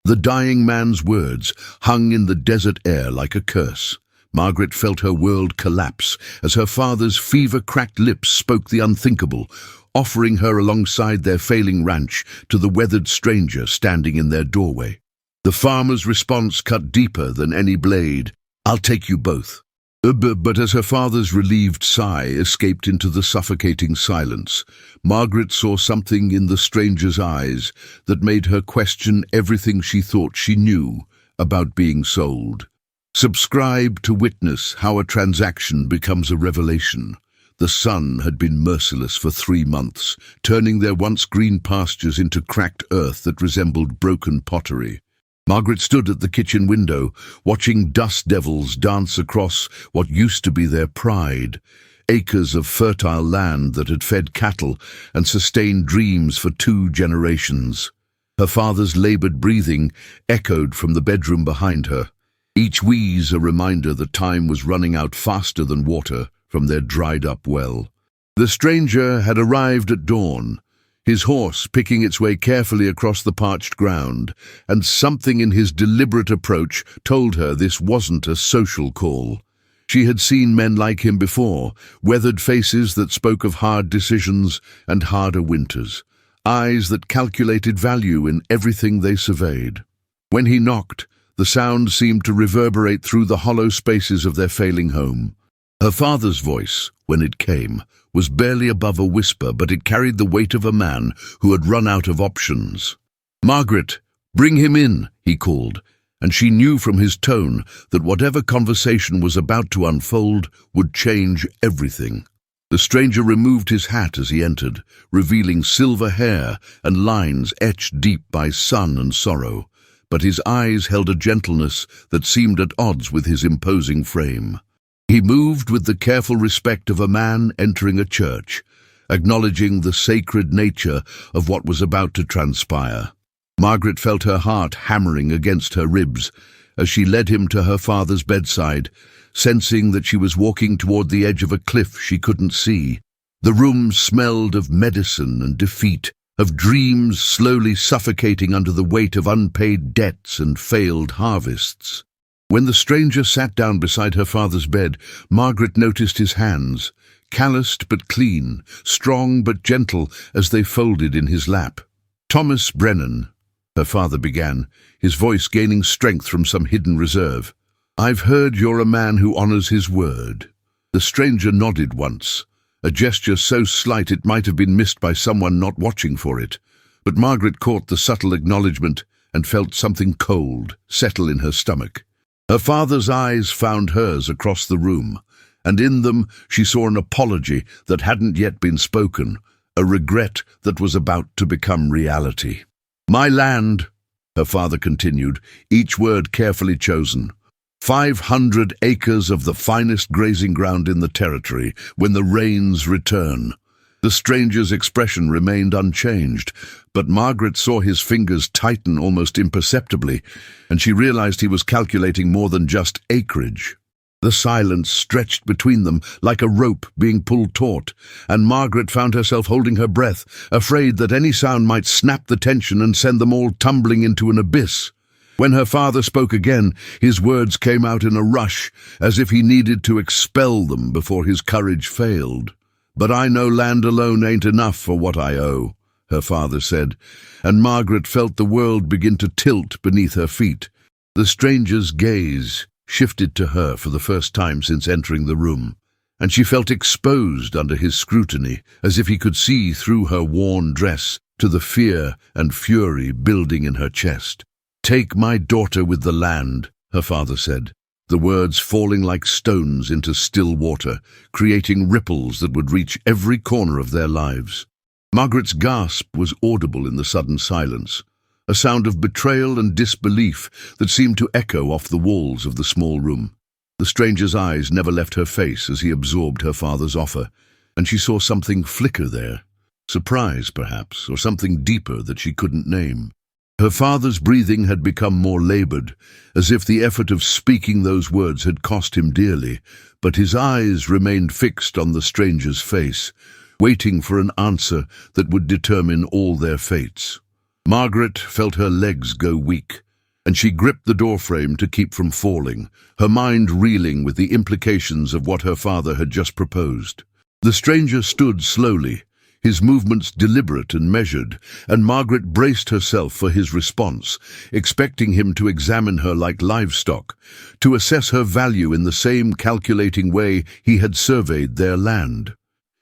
The dying man's words hung in the desert air like a curse. Margaret felt her world collapse as her father's fever-cracked lips spoke the unthinkable, offering her alongside their failing ranch to the weathered stranger standing in their doorway. The farmer's response cut deeper than any blade. "I'll take you both." But as her father's relieved sigh escaped into the suffocating silence, Margaret saw something in the stranger's eyes that made her question everything she thought she knew about being sold. Subscribe to witness how a transaction becomes a revelation. The sun had been merciless for 3 months, turning their once green pastures into cracked earth that resembled broken pottery. Margaret stood at the kitchen window, watching dust devils dance across what used to be their pride, acres of fertile land that had fed cattle and sustained dreams for 2 generations. Her father's labored breathing echoed from the bedroom behind her, each wheeze a reminder that time was running out faster than water from their dried-up well. The stranger had arrived at dawn, his horse picking its way carefully across the parched ground, and something in his deliberate approach told her this wasn't a social call. She had seen men like him before, weathered faces that spoke of hard decisions and harder winters, eyes that calculated value in everything they surveyed. When he knocked, the sound seemed to reverberate through the hollow spaces of their failing home. Her father's voice, when it came, was barely above a whisper, but it carried the weight of a man who had run out of options. "Margaret, bring him in," he called, and she knew from his tone that whatever conversation was about to unfold would change everything. The stranger removed his hat as he entered, revealing silver hair and lines etched deep by sun and sorrow, but his eyes held a gentleness that seemed at odds with his imposing frame. He moved with the careful respect of a man entering a church, acknowledging the sacred nature of what was about to transpire. Margaret felt her heart hammering against her ribs as she led him to her father's bedside, sensing that she was walking toward the edge of a cliff she couldn't see. The room smelled of medicine and defeat, of dreams slowly suffocating under the weight of unpaid debts and failed harvests. When the stranger sat down beside her father's bed, Margaret noticed his hands, calloused but clean, strong but gentle as they folded in his lap. "Thomas Brennan," her father began, his voice gaining strength from some hidden reserve. "I've heard you're a man who honors his word." The stranger nodded once, a gesture so slight it might have been missed by someone not watching for it, but Margaret caught the subtle acknowledgement and felt something cold settle in her stomach. Her father's eyes found hers across the room, and in them she saw an apology that hadn't yet been spoken, a regret that was about to become reality. "My land," her father continued, each word carefully chosen. 500 acres of the finest grazing ground in the territory when the rains return." The stranger's expression remained unchanged, but Margaret saw his fingers tighten almost imperceptibly, and she realized he was calculating more than just acreage. The silence stretched between them like a rope being pulled taut, and Margaret found herself holding her breath, afraid that any sound might snap the tension and send them all tumbling into an abyss. When her father spoke again, his words came out in a rush, as if he needed to expel them before his courage failed. "But I know land alone ain't enough for what I owe," her father said, and Margaret felt the world begin to tilt beneath her feet. The stranger's gaze shifted to her for the first time since entering the room, and she felt exposed under his scrutiny, as if he could see through her worn dress to the fear and fury building in her chest. "Take my daughter with the land," her father said, the words falling like stones into still water, creating ripples that would reach every corner of their lives. Margaret's gasp was audible in the sudden silence, a sound of betrayal and disbelief that seemed to echo off the walls of the small room. The stranger's eyes never left her face as he absorbed her father's offer, and she saw something flicker there, surprise perhaps, or something deeper that she couldn't name. Her father's breathing had become more labored, as if the effort of speaking those words had cost him dearly, but his eyes remained fixed on the stranger's face, waiting for an answer that would determine all their fates. Margaret felt her legs go weak, and she gripped the doorframe to keep from falling, her mind reeling with the implications of what her father had just proposed. The stranger stood slowly, his movements deliberate and measured, and Margaret braced herself for his response, expecting him to examine her like livestock, to assess her value in the same calculating way he had surveyed their land.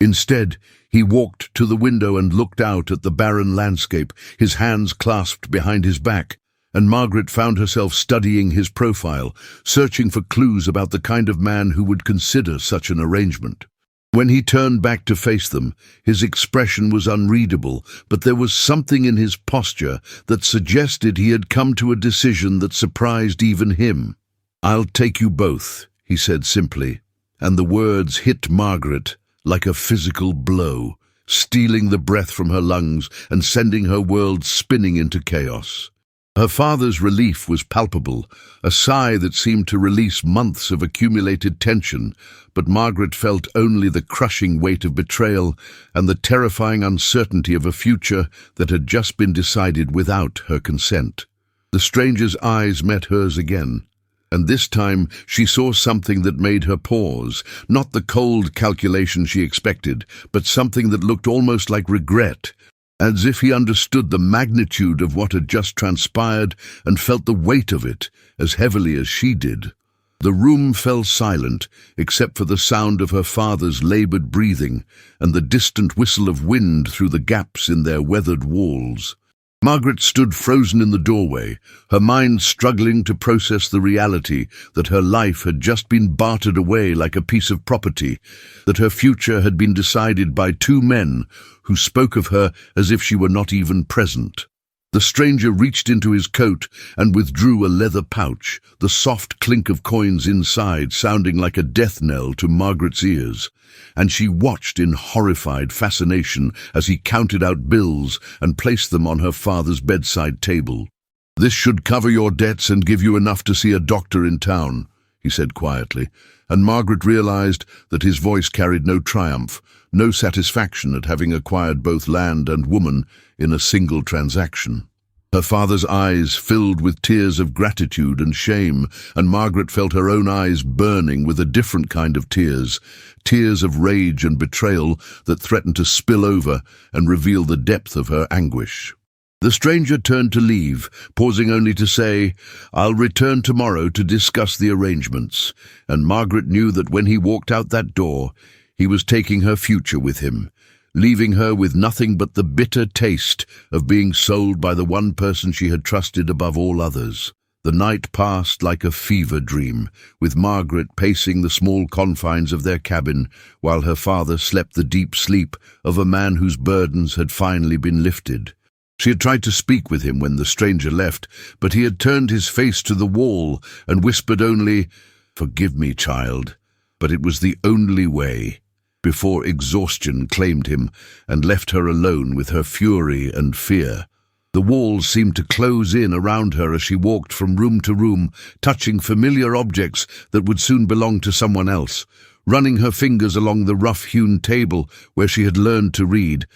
Instead, he walked to the window and looked out at the barren landscape, his hands clasped behind his back, and Margaret found herself studying his profile, searching for clues about the kind of man who would consider such an arrangement. When he turned back to face them, his expression was unreadable, but there was something in his posture that suggested he had come to a decision that surprised even him. "I'll take you both," he said simply, and the words hit Margaret like a physical blow, stealing the breath from her lungs and sending her world spinning into chaos. Her father's relief was palpable, a sigh that seemed to release months of accumulated tension, but Margaret felt only the crushing weight of betrayal and the terrifying uncertainty of a future that had just been decided without her consent. The stranger's eyes met hers again, and this time she saw something that made her pause, not the cold calculation she expected, but something that looked almost like regret, as if he understood the magnitude of what had just transpired and felt the weight of it as heavily as she did. The room fell silent, except for the sound of her father's labored breathing and the distant whistle of wind through the gaps in their weathered walls. Margaret stood frozen in the doorway, her mind struggling to process the reality that her life had just been bartered away like a piece of property, that her future had been decided by two men who spoke of her as if she were not even present. The stranger reached into his coat and withdrew a leather pouch, the soft clink of coins inside sounding like a death knell to Margaret's ears, and she watched in horrified fascination as he counted out bills and placed them on her father's bedside table. "This should cover your debts and give you enough to see a doctor in town," he said quietly, and Margaret realized that his voice carried no triumph, no satisfaction at having acquired both land and woman in a single transaction. Her father's eyes filled with tears of gratitude and shame, and Margaret felt her own eyes burning with a different kind of tears, tears of rage and betrayal that threatened to spill over and reveal the depth of her anguish. The stranger turned to leave, pausing only to say, "I'll return tomorrow to discuss the arrangements," and Margaret knew that when he walked out that door, he was taking her future with him, leaving her with nothing but the bitter taste of being sold by the one person she had trusted above all others. The night passed like a fever dream, with Margaret pacing the small confines of their cabin while her father slept the deep sleep of a man whose burdens had finally been lifted. She had tried to speak with him when the stranger left, but he had turned his face to the wall and whispered only, "Forgive me, child," but it was the only way, before exhaustion claimed him and left her alone with her fury and fear. The walls seemed to close in around her as she walked from room to room, touching familiar objects that would soon belong to someone else, running her fingers along the rough-hewn table where she had learned to read,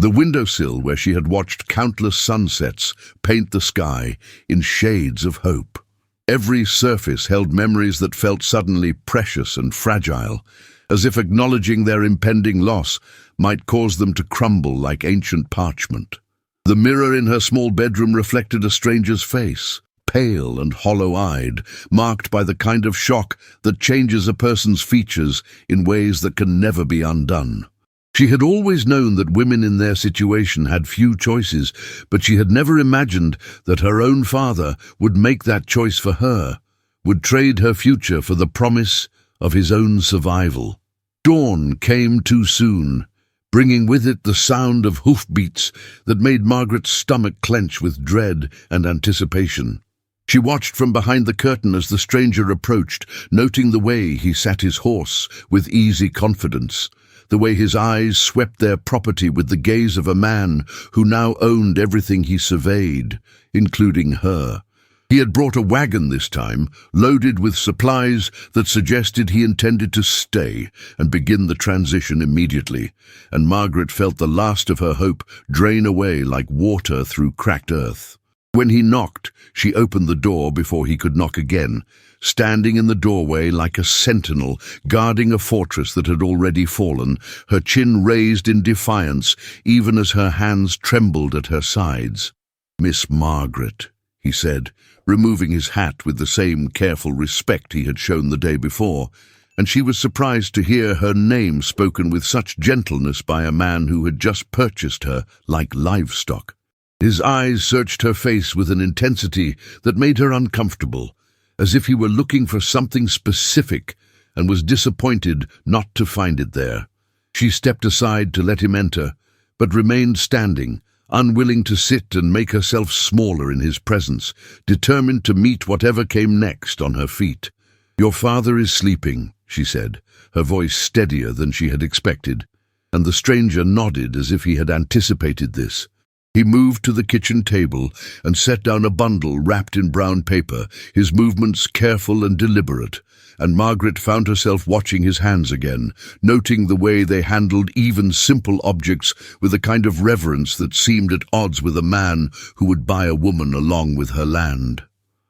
the windowsill where she had watched countless sunsets paint the sky in shades of hope. Every surface held memories that felt suddenly precious and fragile, as if acknowledging their impending loss might cause them to crumble like ancient parchment. The mirror in her small bedroom reflected a stranger's face, pale and hollow-eyed, marked by the kind of shock that changes a person's features in ways that can never be undone. She had always known that women in their situation had few choices, but she had never imagined that her own father would make that choice for her, would trade her future for the promise of his own survival. Dawn came too soon, bringing with it the sound of hoofbeats that made Margaret's stomach clench with dread and anticipation. She watched from behind the curtain as the stranger approached, noting the way he sat his horse with easy confidence, the way his eyes swept their property with the gaze of a man who now owned everything he surveyed, including her. He had brought a wagon this time, loaded with supplies that suggested he intended to stay and begin the transition immediately, and Margaret felt the last of her hope drain away like water through cracked earth. When he knocked, she opened the door before he could knock again, standing in the doorway like a sentinel, guarding a fortress that had already fallen, her chin raised in defiance, even as her hands trembled at her sides. "Miss Margaret," he said, removing his hat with the same careful respect he had shown the day before, and she was surprised to hear her name spoken with such gentleness by a man who had just purchased her like livestock. His eyes searched her face with an intensity that made her uncomfortable, as if he were looking for something specific and was disappointed not to find it there. She stepped aside to let him enter, but remained standing, unwilling to sit and make herself smaller in his presence, determined to meet whatever came next on her feet. "Your father is sleeping," she said, her voice steadier than she had expected, and the stranger nodded as if he had anticipated this. He moved to the kitchen table and set down a bundle wrapped in brown paper, his movements careful and deliberate, and Margaret found herself watching his hands again, noting the way they handled even simple objects with a kind of reverence that seemed at odds with a man who would buy a woman along with her land.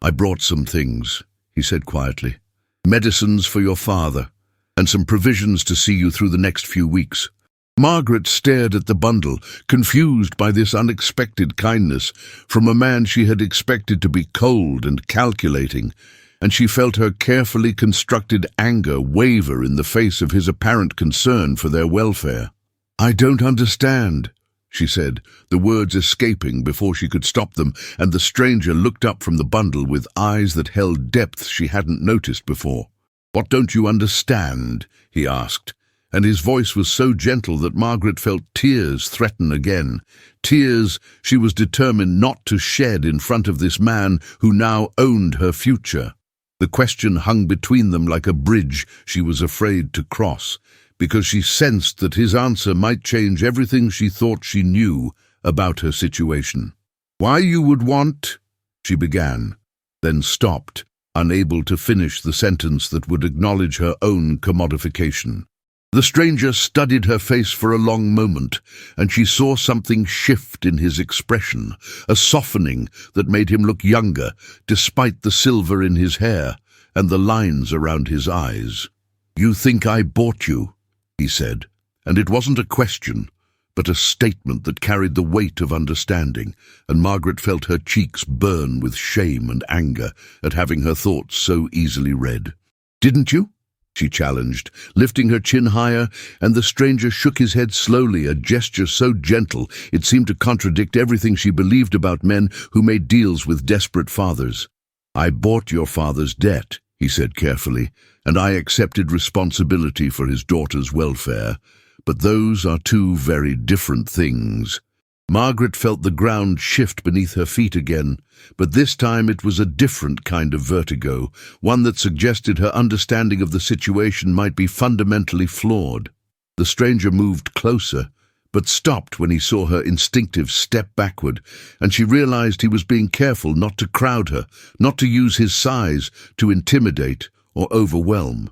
"I brought some things," he said quietly. "Medicines for your father, and some provisions to see you through the next few weeks." Margaret stared at the bundle, confused by this unexpected kindness from a man she had expected to be cold and calculating, and she felt her carefully constructed anger waver in the face of his apparent concern for their welfare. "I don't understand," she said, the words escaping before she could stop them, and the stranger looked up from the bundle with eyes that held depth she hadn't noticed before. "What don't you understand?" he asked, and his voice was so gentle that Margaret felt tears threaten again, tears she was determined not to shed in front of this man who now owned her future. The question hung between them like a bridge she was afraid to cross, because she sensed that his answer might change everything she thought she knew about her situation. "Why you would want—" she began, then stopped, unable to finish the sentence that would acknowledge her own commodification. The stranger studied her face for a long moment, and she saw something shift in his expression, a softening that made him look younger, despite the silver in his hair and the lines around his eyes. "You think I bought you," he said, and it wasn't a question, but a statement that carried the weight of understanding, and Margaret felt her cheeks burn with shame and anger at having her thoughts so easily read. "Didn't you?" she challenged, lifting her chin higher, and the stranger shook his head slowly, a gesture so gentle it seemed to contradict everything she believed about men who made deals with desperate fathers. "I bought your father's debt," he said carefully, "and I accepted responsibility for his daughter's welfare, but those are two very different things." Margaret felt the ground shift beneath her feet again, but this time it was a different kind of vertigo, one that suggested her understanding of the situation might be fundamentally flawed. The stranger moved closer, but stopped when he saw her instinctive step backward, and she realized he was being careful not to crowd her, not to use his size to intimidate or overwhelm.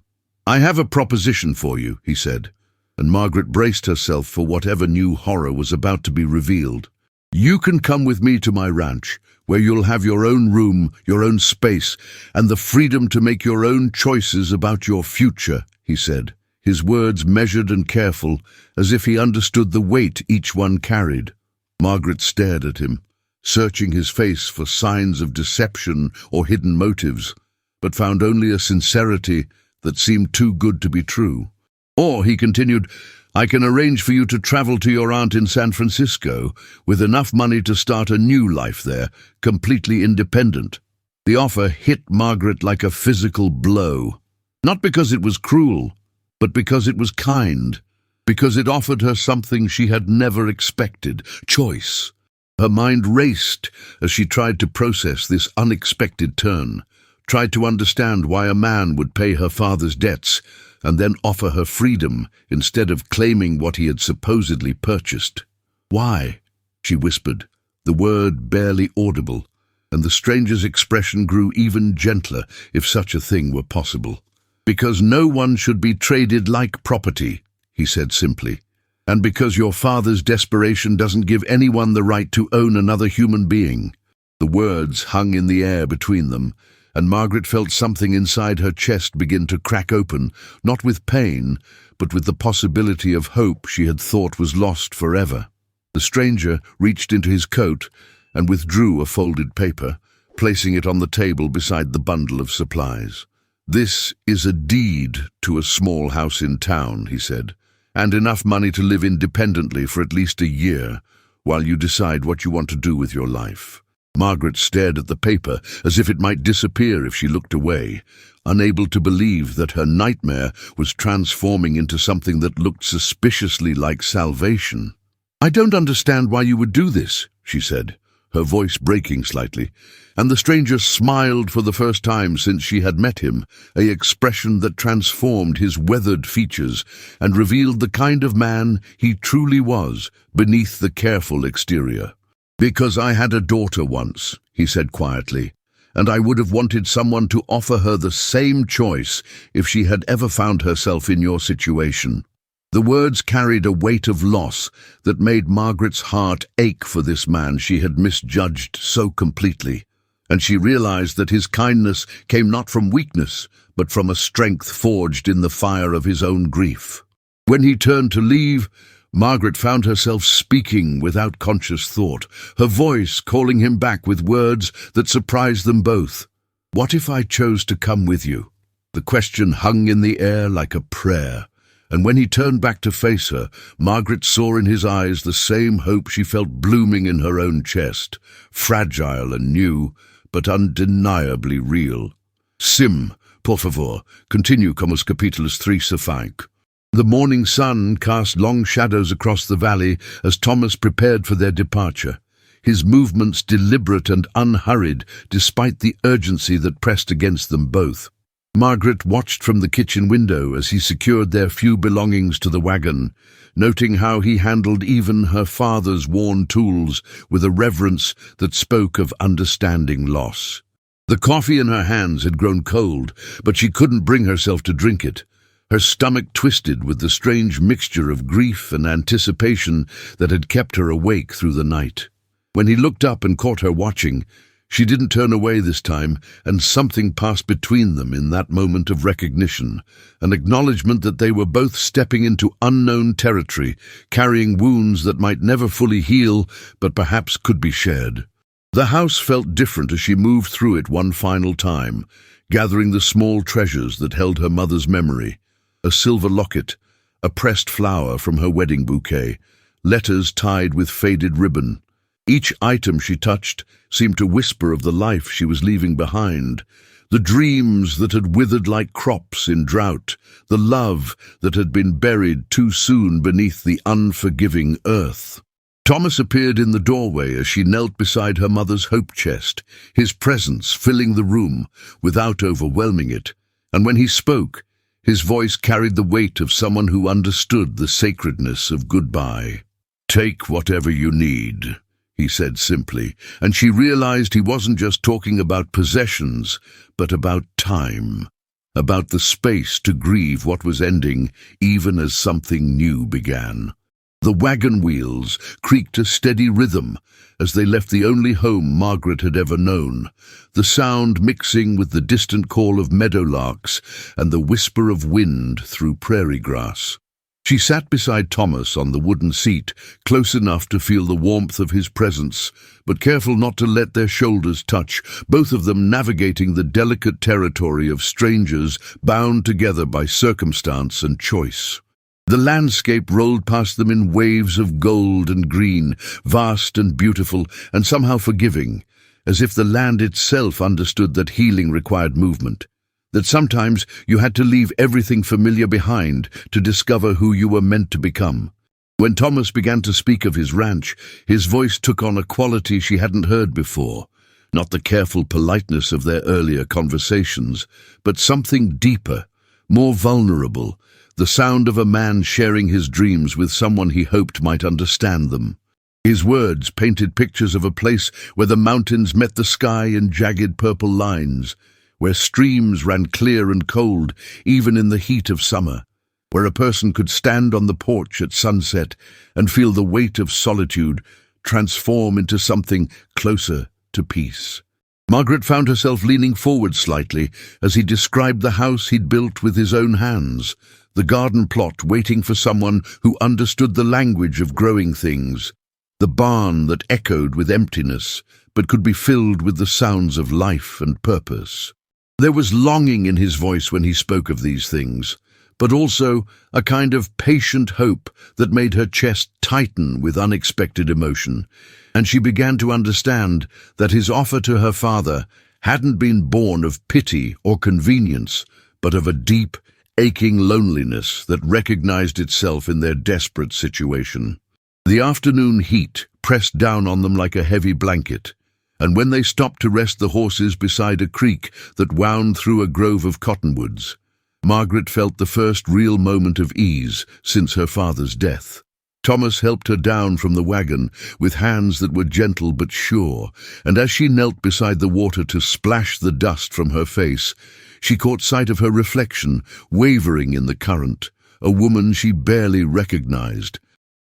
"I have a proposition for you," he said, and Margaret braced herself for whatever new horror was about to be revealed. "You can come with me to my ranch, where you'll have your own room, your own space, and the freedom to make your own choices about your future," he said, his words measured and careful, as if he understood the weight each one carried. Margaret stared at him, searching his face for signs of deception or hidden motives, but found only a sincerity that seemed too good to be true. "Or," he continued, "I can arrange for you to travel to your aunt in San Francisco with enough money to start a new life there, completely independent." The offer hit Margaret like a physical blow, not because it was cruel, but because it was kind, because it offered her something she had never expected: choice. Her mind raced as she tried to process this unexpected turn, tried to understand why a man would pay her father's debts and then offer her freedom instead of claiming what he had supposedly purchased. "Why?" she whispered, the word barely audible, and the stranger's expression grew even gentler, if such a thing were possible. "Because no one should be traded like property," he said simply, "and because your father's desperation doesn't give anyone the right to own another human being." The words hung in the air between them, and Margaret felt something inside her chest begin to crack open, not with pain, but with the possibility of hope she had thought was lost forever. The stranger reached into his coat and withdrew a folded paper, placing it on the table beside the bundle of supplies. "This is a deed to a small house in town," he said, "and enough money to live independently for at least a year, while you decide what you want to do with your life." Margaret stared at the paper as if it might disappear if she looked away, unable to believe that her nightmare was transforming into something that looked suspiciously like salvation. "I don't understand why you would do this," she said, her voice breaking slightly, and the stranger smiled for the first time since she had met him, an expression that transformed his weathered features and revealed the kind of man he truly was beneath the careful exterior. "Because I had a daughter once," he said quietly, "and I would have wanted someone to offer her the same choice if she had ever found herself in your situation." The words carried a weight of loss that made Margaret's heart ache for this man she had misjudged so completely, and she realized that his kindness came not from weakness, but from a strength forged in the fire of his own grief. When he turned to leave, Margaret found herself speaking without conscious thought, her voice calling him back with words that surprised them both. "What if I chose to come with you?" The question hung in the air like a prayer, and when he turned back to face her, Margaret saw in his eyes the same hope she felt blooming in her own chest, fragile and new, but undeniably real. "Sim, por favor, continue como capítulos 3 a 5. The morning sun cast long shadows across the valley as Thomas prepared for their departure, his movements deliberate and unhurried despite the urgency that pressed against them both. Margaret watched from the kitchen window as he secured their few belongings to the wagon, noting how he handled even her father's worn tools with a reverence that spoke of understanding loss. The coffee in her hands had grown cold, but she couldn't bring herself to drink it. Her stomach twisted with the strange mixture of grief and anticipation that had kept her awake through the night. When he looked up and caught her watching, she didn't turn away this time, and something passed between them in that moment of recognition, an acknowledgement that they were both stepping into unknown territory, carrying wounds that might never fully heal, but perhaps could be shared. The house felt different as she moved through it one final time, gathering the small treasures that held her mother's memory. A silver locket, a pressed flower from her wedding bouquet, letters tied with faded ribbon. Each item she touched seemed to whisper of the life she was leaving behind, the dreams that had withered like crops in drought, the love that had been buried too soon beneath the unforgiving earth. Thomas appeared in the doorway as she knelt beside her mother's hope chest, his presence filling the room without overwhelming it, and when he spoke, his voice carried the weight of someone who understood the sacredness of goodbye. "Take whatever you need," he said simply, and she realized he wasn't just talking about possessions, but about time, about the space to grieve what was ending even as something new began. The wagon wheels creaked a steady rhythm as they left the only home Margaret had ever known, the sound mixing with the distant call of meadowlarks and the whisper of wind through prairie grass. She sat beside Thomas on the wooden seat, close enough to feel the warmth of his presence, but careful not to let their shoulders touch, both of them navigating the delicate territory of strangers bound together by circumstance and choice. The landscape rolled past them in waves of gold and green, vast and beautiful, and somehow forgiving, as if the land itself understood that healing required movement, that sometimes you had to leave everything familiar behind to discover who you were meant to become. When Thomas began to speak of his ranch, his voice took on a quality she hadn't heard before, not the careful politeness of their earlier conversations, but something deeper, more vulnerable, the sound of a man sharing his dreams with someone he hoped might understand them. His words painted pictures of a place where the mountains met the sky in jagged purple lines, where streams ran clear and cold even in the heat of summer, where a person could stand on the porch at sunset and feel the weight of solitude transform into something closer to peace. Margaret found herself leaning forward slightly as he described the house he'd built with his own hands, the garden plot waiting for someone who understood the language of growing things, the barn that echoed with emptiness but could be filled with the sounds of life and purpose. There was longing in his voice when he spoke of these things, but also a kind of patient hope that made her chest tighten with unexpected emotion, and she began to understand that his offer to her father hadn't been born of pity or convenience, but of a deep, aching loneliness that recognized itself in their desperate situation. The afternoon heat pressed down on them like a heavy blanket, and when they stopped to rest the horses beside a creek that wound through a grove of cottonwoods, Margaret felt the first real moment of ease since her father's death. Thomas helped her down from the wagon with hands that were gentle but sure, and as she knelt beside the water to splash the dust from her face, she caught sight of her reflection, wavering in the current, a woman she barely recognized,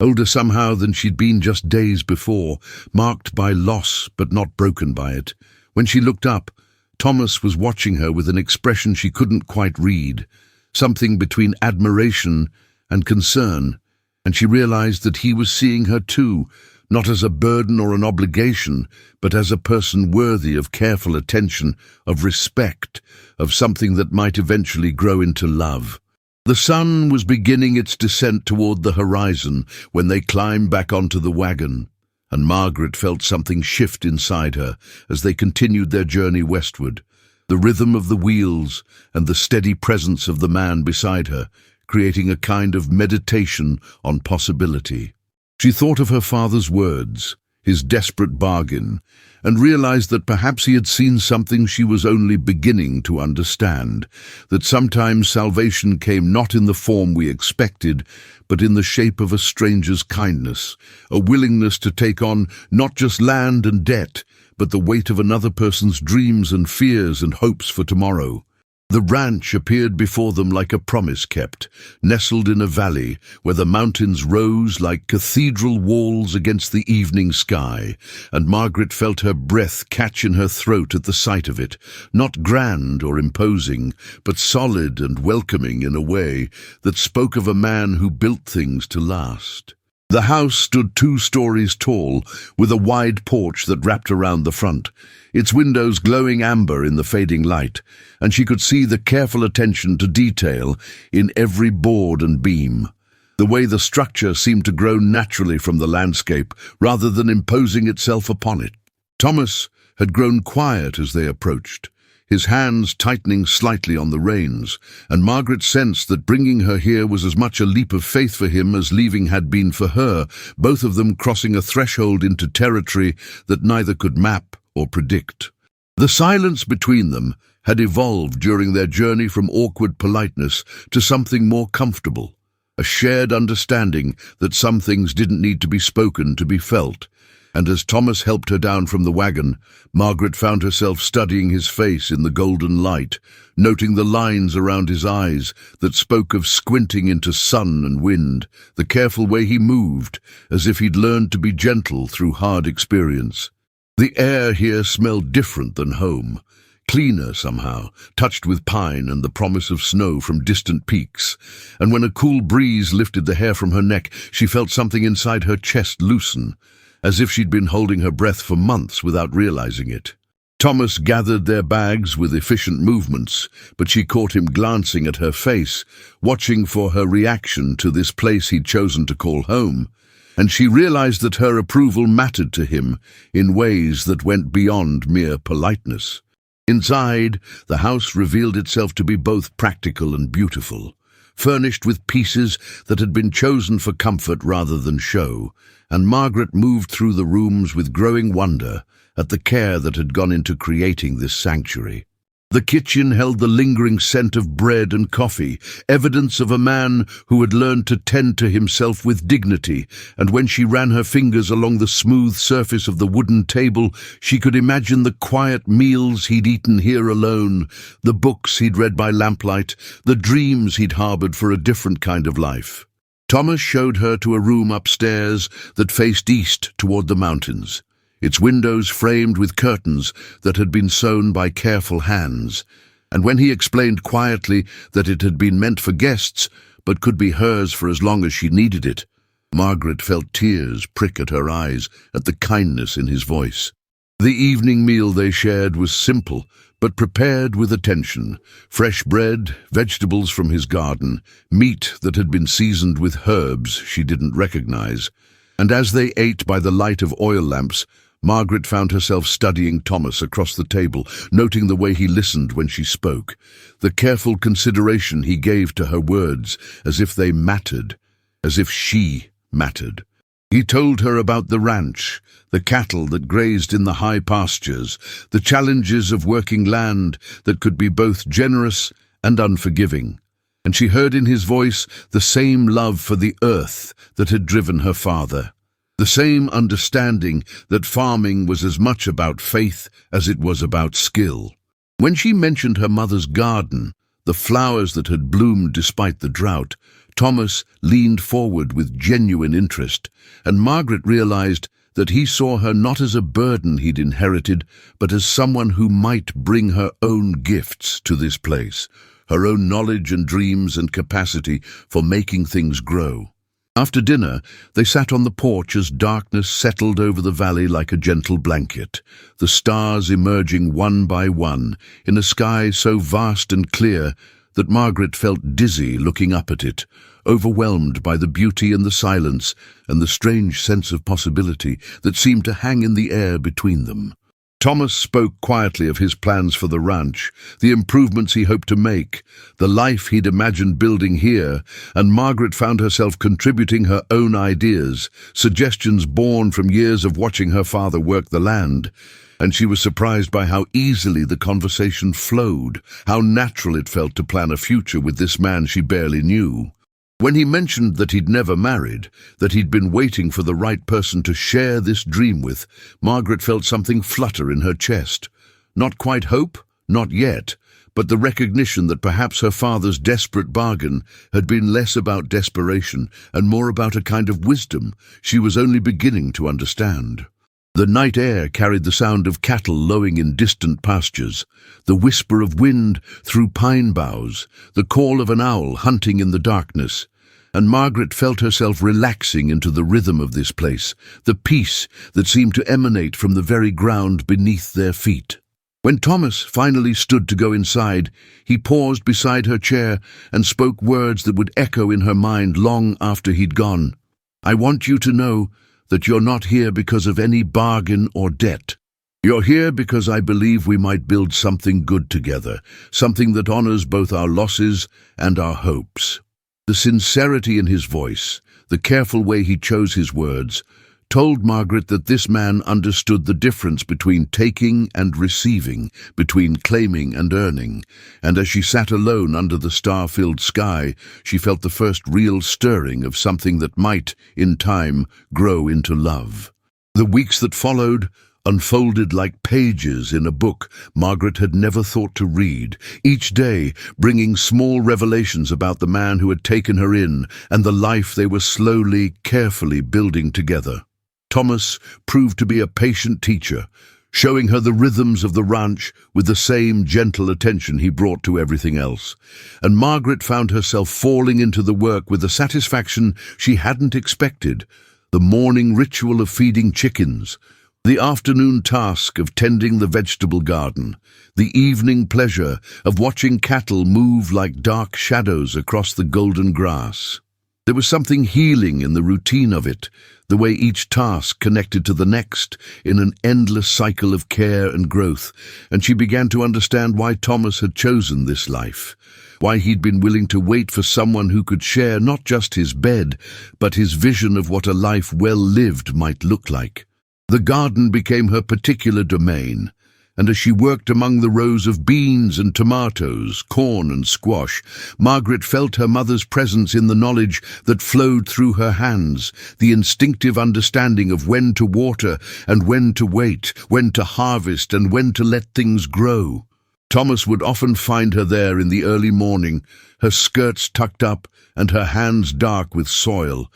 older somehow than she'd been just days before, marked by loss but not broken by it. When she looked up, Thomas was watching her with an expression she couldn't quite read, something between admiration and concern, and she realized that he was seeing her too, not as a burden or an obligation, but as a person worthy of careful attention, of respect, of something that might eventually grow into love. The sun was beginning its descent toward the horizon when they climbed back onto the wagon, and Margaret felt something shift inside her as they continued their journey westward, the rhythm of the wheels and the steady presence of the man beside her, creating a kind of meditation on possibility. She thought of her father's words, his desperate bargain, and realized that perhaps he had seen something she was only beginning to understand, that sometimes salvation came not in the form we expected, but in the shape of a stranger's kindness, a willingness to take on not just land and debt, but the weight of another person's dreams and fears and hopes for tomorrow. The ranch appeared before them like a promise kept, nestled in a valley where the mountains rose like cathedral walls against the evening sky, and Margaret felt her breath catch in her throat at the sight of it, not grand or imposing, but solid and welcoming in a way that spoke of a man who built things to last. The house stood 2 stories tall, with a wide porch that wrapped around the front, its windows glowing amber in the fading light, and she could see the careful attention to detail in every board and beam. The way the structure seemed to grow naturally from the landscape, rather than imposing itself upon it. Thomas had grown quiet as they approached, his hands tightening slightly on the reins, and Margaret sensed that bringing her here was as much a leap of faith for him as leaving had been for her, both of them crossing a threshold into territory that neither could map or predict. The silence between them had evolved during their journey from awkward politeness to something more comfortable, a shared understanding that some things didn't need to be spoken to be felt. And as Thomas helped her down from the wagon, Margaret found herself studying his face in the golden light, noting the lines around his eyes that spoke of squinting into sun and wind, the careful way he moved, as if he'd learned to be gentle through hard experience. The air here smelled different than home, cleaner somehow, touched with pine and the promise of snow from distant peaks, and when a cool breeze lifted the hair from her neck, she felt something inside her chest loosen, as if she'd been holding her breath for months without realizing it. Thomas gathered their bags with efficient movements, but she caught him glancing at her face, watching for her reaction to this place he'd chosen to call home, and she realized that her approval mattered to him in ways that went beyond mere politeness. Inside, the house revealed itself to be both practical and beautiful, furnished with pieces that had been chosen for comfort rather than show, and Margaret moved through the rooms with growing wonder at the care that had gone into creating this sanctuary. The kitchen held the lingering scent of bread and coffee, evidence of a man who had learned to tend to himself with dignity, and when she ran her fingers along the smooth surface of the wooden table, she could imagine the quiet meals he'd eaten here alone, the books he'd read by lamplight, the dreams he'd harbored for a different kind of life. Thomas showed her to a room upstairs that faced east toward the mountains. its windows framed with curtains that had been sewn by careful hands. And when he explained quietly that it had been meant for guests, but could be hers for as long as she needed it, Margaret felt tears prick at her eyes at the kindness in his voice. The evening meal they shared was simple, but prepared with attention. Fresh bread, vegetables from his garden, meat that had been seasoned with herbs she didn't recognize. And as they ate by the light of oil lamps, Margaret found herself studying Thomas across the table, noting the way he listened when she spoke, the careful consideration he gave to her words, as if they mattered, as if she mattered. He told her about the ranch, the cattle that grazed in the high pastures, the challenges of working land that could be both generous and unforgiving. And she heard in his voice the same love for the earth that had driven her father, the same understanding that farming was as much about faith as it was about skill. When she mentioned her mother's garden, the flowers that had bloomed despite the drought, Thomas leaned forward with genuine interest, and Margaret realized that he saw her not as a burden he'd inherited, but as someone who might bring her own gifts to this place, her own knowledge and dreams and capacity for making things grow. After dinner, they sat on the porch as darkness settled over the valley like a gentle blanket, the stars emerging one by one in a sky so vast and clear that Margaret felt dizzy looking up at it, overwhelmed by the beauty and the silence and the strange sense of possibility that seemed to hang in the air between them. Thomas spoke quietly of his plans for the ranch, the improvements he hoped to make, the life he'd imagined building here, and Margaret found herself contributing her own ideas, suggestions born from years of watching her father work the land. And she was surprised by how easily the conversation flowed, how natural it felt to plan a future with this man she barely knew. When he mentioned that he'd never married, that he'd been waiting for the right person to share this dream with, Margaret felt something flutter in her chest. Not quite hope, not yet, but the recognition that perhaps her father's desperate bargain had been less about desperation and more about a kind of wisdom she was only beginning to understand. The night air carried the sound of cattle lowing in distant pastures, the whisper of wind through pine boughs, the call of an owl hunting in the darkness, and Margaret felt herself relaxing into the rhythm of this place, the peace that seemed to emanate from the very ground beneath their feet. When Thomas finally stood to go inside, he paused beside her chair and spoke words that would echo in her mind long after he'd gone. "I want you to know that you're not here because of any bargain or debt. You're here because I believe we might build something good together, something that honors both our losses and our hopes." The sincerity in his voice, the careful way he chose his words, told Margaret that this man understood the difference between taking and receiving, between claiming and earning, and as she sat alone under the star-filled sky, she felt the first real stirring of something that might, in time, grow into love. The weeks that followed unfolded like pages in a book Margaret had never thought to read, each day bringing small revelations about the man who had taken her in and the life they were slowly, carefully building together. Thomas proved to be a patient teacher, showing her the rhythms of the ranch with the same gentle attention he brought to everything else. And Margaret found herself falling into the work with a satisfaction she hadn't expected, the morning ritual of feeding chickens, the afternoon task of tending the vegetable garden, the evening pleasure of watching cattle move like dark shadows across the golden grass. There was something healing in the routine of it, the way each task connected to the next in an endless cycle of care and growth, and she began to understand why Thomas had chosen this life, why he'd been willing to wait for someone who could share not just his bed, but his vision of what a life well lived might look like. The garden became her particular domain, and as she worked among the rows of beans and tomatoes, corn and squash, Margaret felt her mother's presence in the knowledge that flowed through her hands, the instinctive understanding of when to water and when to wait, when to harvest and when to let things grow. Thomas would often find her there in the early morning, her skirts tucked up and her hands dark with soil,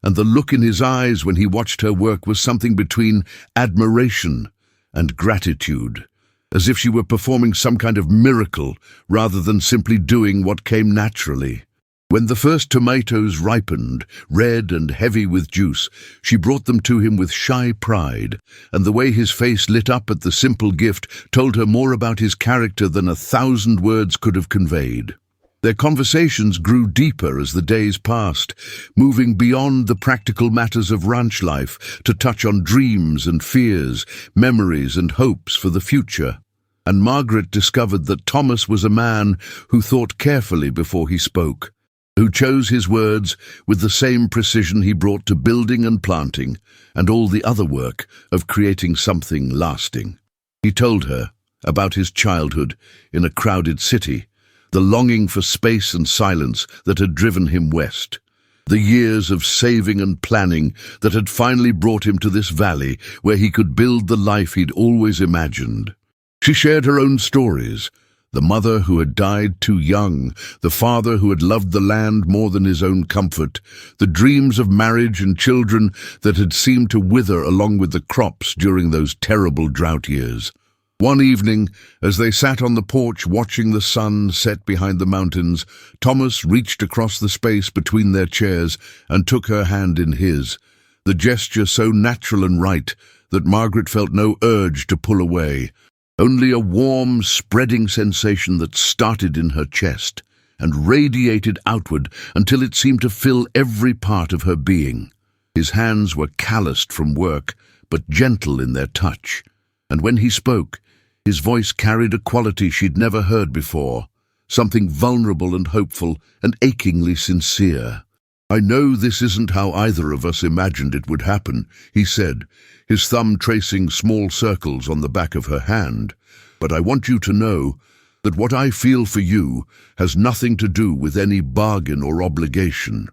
and the look in his eyes when he watched her work was something between admiration and gratitude, as if she were performing some kind of miracle rather than simply doing what came naturally. When the first tomatoes ripened, red and heavy with juice, she brought them to him with shy pride, and the way his face lit up at the simple gift told her more about his character than 1,000 words could have conveyed. Their conversations grew deeper as the days passed, moving beyond the practical matters of ranch life to touch on dreams and fears, memories and hopes for the future. And Margaret discovered that Thomas was a man who thought carefully before he spoke, who chose his words with the same precision he brought to building and planting and all the other work of creating something lasting. He told her about his childhood in a crowded city, the longing for space and silence that had driven him west, the years of saving and planning that had finally brought him to this valley where he could build the life he'd always imagined. She shared her own stories, the mother who had died too young, the father who had loved the land more than his own comfort, the dreams of marriage and children that had seemed to wither along with the crops during those terrible drought years. One evening, as they sat on the porch watching the sun set behind the mountains, Thomas reached across the space between their chairs and took her hand in his, the gesture so natural and right that Margaret felt no urge to pull away, only a warm, spreading sensation that started in her chest and radiated outward until it seemed to fill every part of her being. His hands were calloused from work, but gentle in their touch, and when he spoke, his voice carried a quality she'd never heard before, something vulnerable and hopeful and achingly sincere. "I know this isn't how either of us imagined it would happen," he said, his thumb tracing small circles on the back of her hand, "but I want you to know that what I feel for you has nothing to do with any bargain or obligation.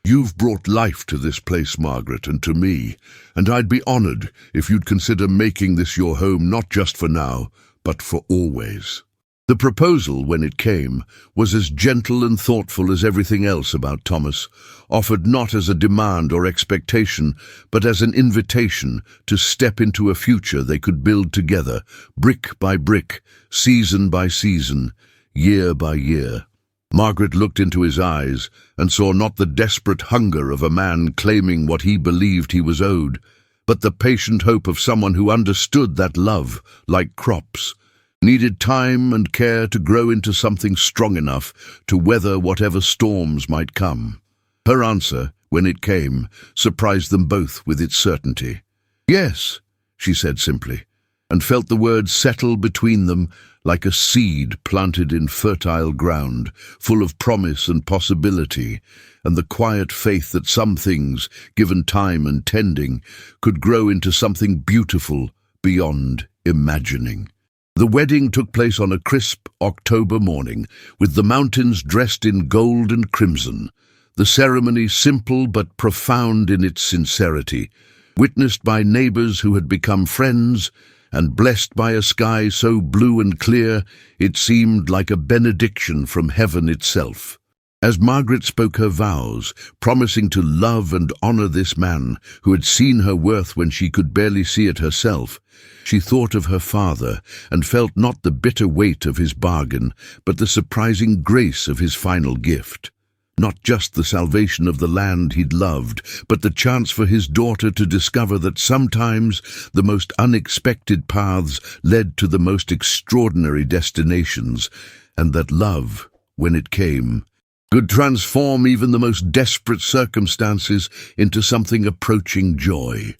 You've brought life to this place, Margaret, and to me, and I'd be honored if you'd consider making this your home not just for now, but for always." The proposal, when it came, was as gentle and thoughtful as everything else about Thomas, offered not as a demand or expectation, but as an invitation to step into a future they could build together, brick by brick, season by season, year by year. Margaret looked into his eyes and saw not the desperate hunger of a man claiming what he believed he was owed, but the patient hope of someone who understood that love, like crops, needed time and care to grow into something strong enough to weather whatever storms might come. Her answer, when it came, surprised them both with its certainty. "Yes," she said simply, and felt the words settle between them like a seed planted in fertile ground, full of promise and possibility, and the quiet faith that some things, given time and tending, could grow into something beautiful beyond imagining. The wedding took place on a crisp October morning, with the mountains dressed in gold and crimson, the ceremony simple but profound in its sincerity, witnessed by neighbors who had become friends, and blessed by a sky so blue and clear it seemed like a benediction from heaven itself. As Margaret spoke her vows, promising to love and honor this man who had seen her worth when she could barely see it herself, she thought of her father and felt not the bitter weight of his bargain, but the surprising grace of his final gift. Not just the salvation of the land he'd loved, but the chance for his daughter to discover that sometimes the most unexpected paths led to the most extraordinary destinations, and that love, when it came, could transform even the most desperate circumstances into something approaching joy.